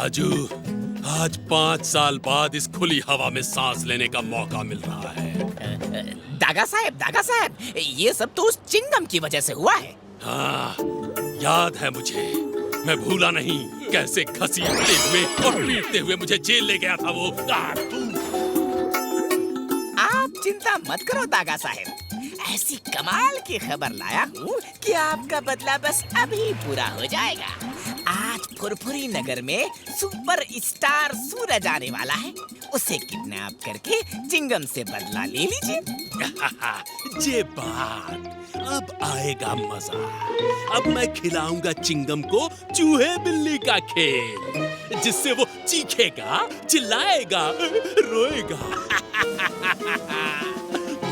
राजू, आज 5 साल बाद इस खुली हवा में सांस लेने का मौका मिल रहा है। दागा साहब, ये सब तो उस चिंगम की वजह से हुआ है। हाँ, याद है मुझे। मैं भूला नहीं कैसे घसीटते हुए और पीटते हुए मुझे जेल ले गया था वो। आप चिंता मत करो दागा साहब, ऐसी कमाल की खबर लाया हूँ कि आपका बदला बस अभी पूरा हो जाएगा। आज फुरफुरी नगर में सुपर स्टार सूरज आने वाला है। उसे किडनैप करके चिंगम से बदला ले लीजिए। ये बात, अब आएगा मजा। अब मैं खिलाऊंगा चिंगम को चूहे बिल्ली का खेल, जिससे वो चीखेगा, चिल्लाएगा, रोएगा।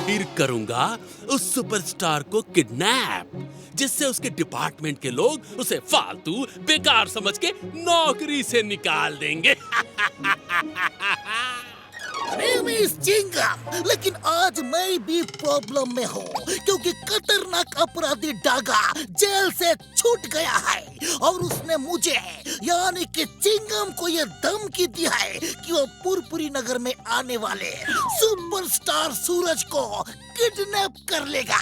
फिर करूंगा उस सुपरस्टार को किडनैप, जिससे उसके डिपार्टमेंट के लोग उसे फालतू बेकार समझ के नौकरी से निकाल देंगे। अरे मिस चिंगम, लेकिन आज मैं भी प्रॉब्लम में हूँ, क्योंकि खतरनाक अपराधी डागा जेल से छूट गया है और उसने मुझे यानी कि चिंगम को ये धमकी दी है कि वो पुरपुरी नगर में आने वाले सुपरस्टार सूरज को किडनैप कर लेगा।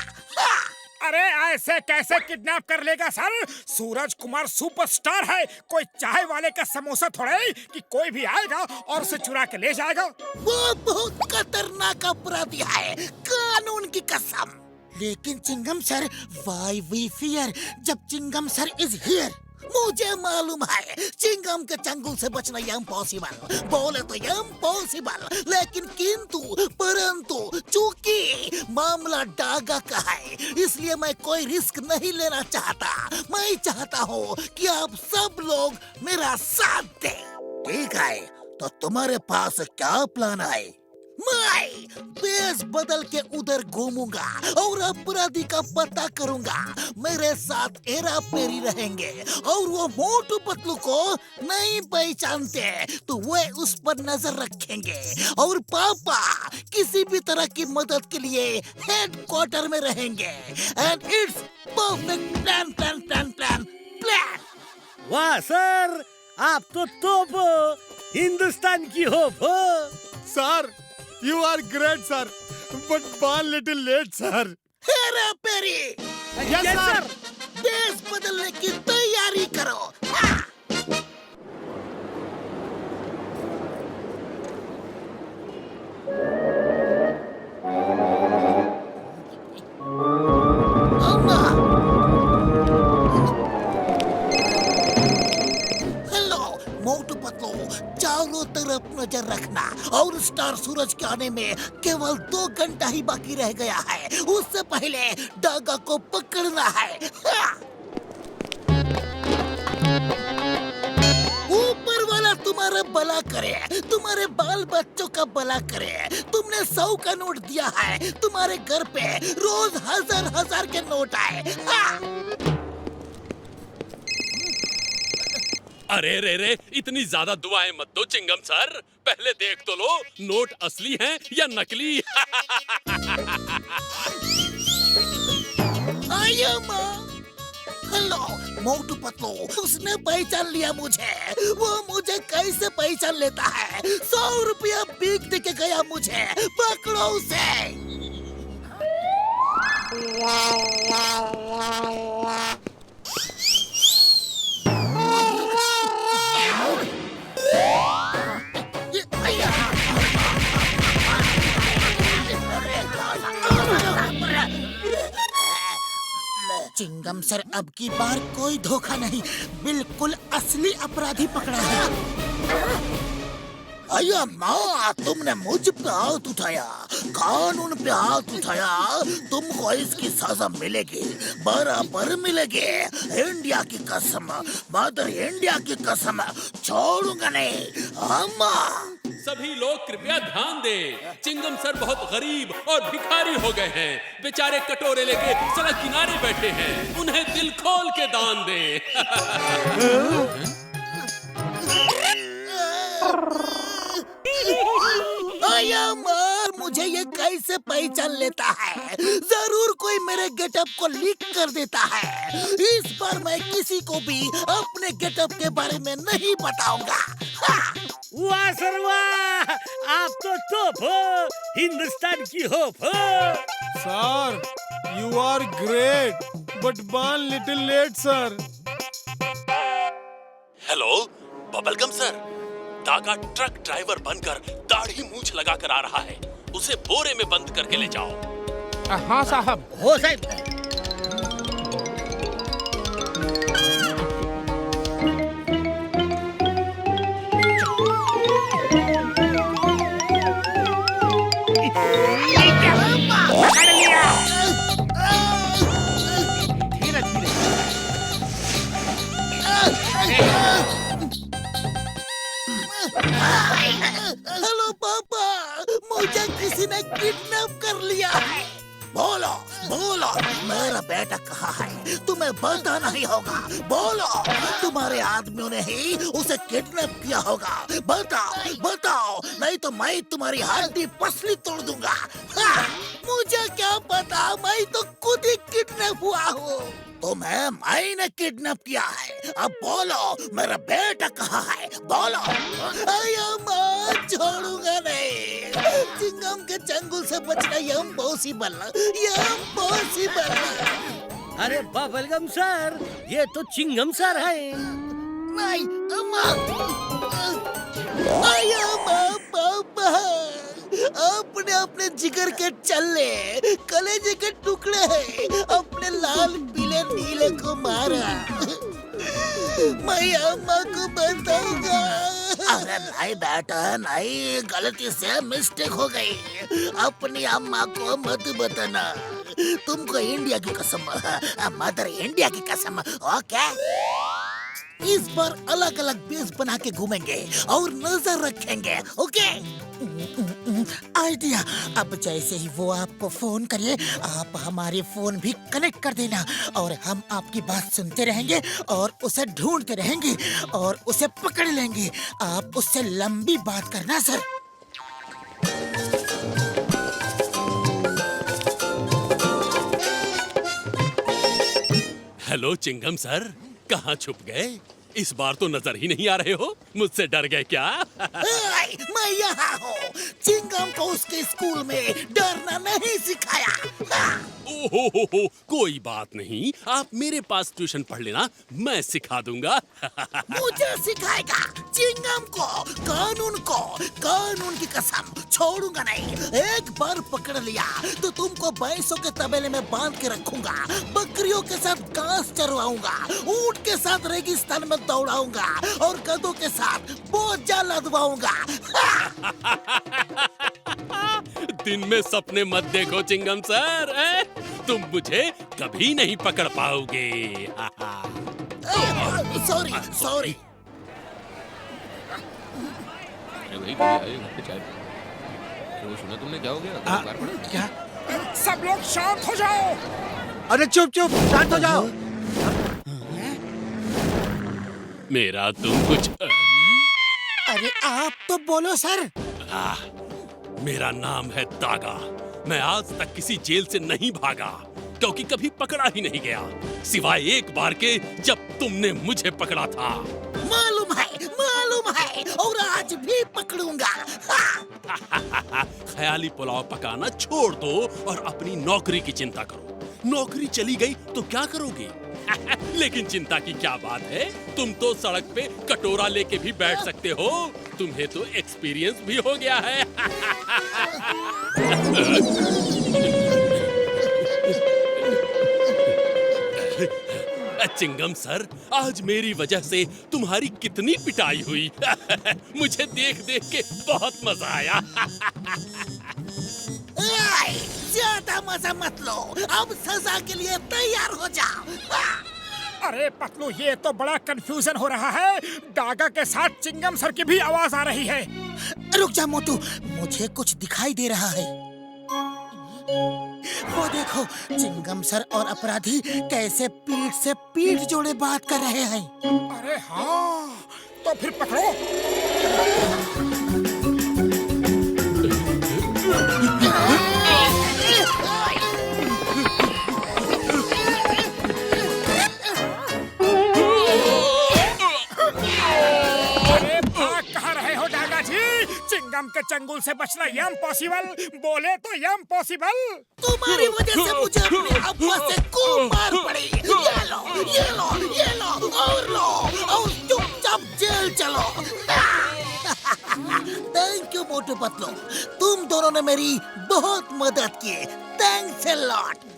अरे ऐसे कैसे किडनैप कर लेगा सर? सूरज कुमार सुपरस्टार है, कोई चाय वाले का समोसा थोड़ा ही कि कोई भी आएगा और उसे चुरा के ले जाएगा। वो बहुत खतरनाक अपराधी है, कानून की कसम। लेकिन Chingam sir, why we fear जब चिंगम सर इज हियर? मुझे मालूम है चिंगम के चंगुल से बचना इम्पॉसिबल, बोले तो इम्पॉसिबल, लेकिन किंतु परंतु चूंकि मामला डागा का है, इसलिए मैं कोई रिस्क नहीं लेना चाहता। मैं चाहता हूँ कि आप सब लोग मेरा साथ दें। ठीक है, तो तुम्हारे पास क्या प्लान है? मैं बेस बदल के उधर घूमूंगा और अपराधी का पता करूंगा। मेरे साथ हेरा फेरी रहेंगे और वो मोटू पतलू को नहीं पहचानते तो वे उस पर नजर रखेंगे और पापा किसी भी तरह की मदद के लिए हेडक्वार्टर में रहेंगे। And it's perfect plan plan plan plan plan. वाह सर, आप तो तोप हो, हिंदुस्तान की होप हो। Sir, you are great sir, but one little late sir. Hera Pheri. Yes sir. देश बदलने की तैयारी करो। हाँ। अम्मा। हेलो मोटू पतलू, चारों तरफ नजर रखना और स्टार सूरज के आने में केवल 2 घंटा ही बाकी रह गया है। उससे पहले डागा को पकड़ना है। हाँ। ऊपर वाला तुम्हारा भला करे, तुम्हारे बाल बच्चों का भला करे। तुमने 100 का नोट दिया है, तुम्हारे घर पे रोज हजार के नोट आए। हाँ। अरे रे, इतनी ज्यादा दुआएं मत दो चिंगम सर, पहले देख तो लो नोट असली हैं या नकली। आया माँ। हेलो मोटू पतलू, उसने पहचान लिया मुझे। वो मुझे कैसे पहचान लेता है? 100 रुपया भीख दे के गया मुझे, पकड़ो उसे। चिंगम सर, अब की बार कोई धोखा नहीं, बिल्कुल असली अपराधी पकड़ा है। अया माँ, तुमने मुझ पे हाथ उठाया, कानून पे हाथ उठाया, तुमको इसकी सजा मिलेगी, बराबर मिलेगी। इंडिया की कसम, मदर इंडिया की कसम, छोड़ूंगा नहीं। अम्मा। सभी लोग कृपया ध्यान दें, चिंगम सर बहुत गरीब और भिखारी हो गए हैं। बेचारे कटोरे लेके सड़क किनारे बैठे हैं, उन्हें दिल खोल के दान दें। आया मार, मुझे मुझे ये कैसे पहचान लेता है? जरूर कोई मेरे गेटअप को लीक कर देता है। इस बार मैं किसी को भी अपने गेटअप के बारे में नहीं बताऊंगा। हाँ। वाह सर वाह, आप तो टॉप हो, हिंदुस्तान की होप हो। Sir, you are great, but born little late, sir. Hello bubblegum sir, Daga truck driver बनकर दाढ़ी मूंछ लगा कर आ रहा है। उसे बोरे में बंद करके ले जाओ। हाँ साहब। हो साहब। पकड़ लिया। धीरे धीरे। हेलो पापा, मुझे किसी ने किडनैप कर लिया है। बोलो बोलो, मेरा बेटा कहाँ है? तुम्हें पता नहीं होगा। बोलो, तुम्हारे आदमियों ने ही उसे किडनैप किया होगा। बताओ बताओ, नहीं तो मैं तुम्हारी हड्डी पसली तोड़ दूंगा। हाँ, मुझे क्या पता, मैं तो खुद ही किडनैप हुआ हूँ। तुम्हें मैंने किडनैप किया है। अब बोलो, मेरा बेटा कहाँ है? बोलो। अयो माँ, छोड़ूंगा नहीं। चिंगम के चंगुल से बचना इम्पॉसिबल, इम्पॉसिबल। अरे बबलगम सर, ये तो चिंगम सर है। नहीं अम्मा, अयो माँ पापा, अपने अपने जिगर के चल्ले, कलेजे के टुकड़े अपने लाल पीले नीले को मारा। मैं अम्मा को बताऊंगा। अरे नहीं बेटा नहीं, गलती से मिस्टेक हो गई। अपनी अम्मा को मत बताना। तुमको इंडिया की कसम, मदर इंडिया की कसम। ओके, इस बार अलग अलग बेस बना के घूमेंगे और नजर रखेंगे। Okay, idea. अब जैसे ही वो आपको फोन करे, आप हमारे फोन भी कनेक्ट कर देना और हम आपकी बात सुनते रहेंगे और उसे ढूंढते रहेंगे और उसे पकड़ लेंगे। आप उससे लंबी बात करना सर। हेलो चिंगम सर, कहाँ छुप गए? इस बार तो नजर ही नहीं आ रहे हो। मुझसे डर गए क्या? मैं यहाँ हूँ। चिंगम को उसके स्कूल में डरना नहीं सिखाया। ओहो, कोई बात नहीं, आप मेरे पास ट्यूशन पढ़ लेना, मैं सिखा दूंगा। मुझे सिखाएगा? चिंगम को, कानून की कसम छोड़ूंगा नहीं। एक बार पकड़ लिया तो तुमको भैंसों के तबेले में बांध के रखूंगा, बकरियों के साथ घास चरवाऊंगा, ऊंट के साथ रेगिस्तान में दौड़ाऊंगा और गधों के साथ बोझा लदवाऊंगा। दिन में सपने मत देखो चिंगम सर, तुम मुझे कभी नहीं पकड़ पाओगे। Sorry sorry. वो सुना तुमने? क्या हो गया? क्या? सब लोग शांत हो जाओ। अरे चुप चुप, शांत हो जाओ। मेरा तुम कुछ अरे आप तो बोलो सर। मेरा नाम है दागा। मैं आज तक किसी जेल से नहीं भागा, क्योंकि कभी पकड़ा ही नहीं गया, सिवाय एक बार के जब तुमने मुझे पकड़ा था। मालूम है और आज भी पकड़ूंगा। ख्याली पुलाव पकाना छोड़ दो और अपनी नौकरी की चिंता करो। नौकरी चली गई तो क्या करोगे? लेकिन चिंता की क्या बात है, तुम तो सड़क पे कटोरा लेके भी बैठ सकते हो। तुम्हें तो एक्सपीरियंस भी हो गया है। चिंगम सर, आज मेरी वजह से तुम्हारी कितनी पिटाई हुई। मुझे देख देख के बहुत मजा आया। ज्यादा मजा मत लो, अब सजा के लिए तैयार हो जाओ। अरे पतलू, ये तो बड़ा कंफ्यूजन हो रहा है। डागा के साथ चिंगम सर की भी आवाज आ रही है। रुक जा मोटू, मुझे कुछ दिखाई दे रहा है। वो देखो, चिंगम सर और अपराधी कैसे पीठ से पीठ जोड़े बात कर रहे हैं। अरे हाँ, तो फिर पकड़ो। के चंगुल से बचना यम पॉसिबल, बोले तो यम पॉसिबल। तुम्हारी वजह से मुझे अपने अब्बा से खूब मार पड़ी। ये लो, ये लो, ये लो और लो और चुपचाप जेल चलो। थैंक यू मोटू पतलू, तुम दोनों ने मेरी बहुत मदद की। Thanks a lot.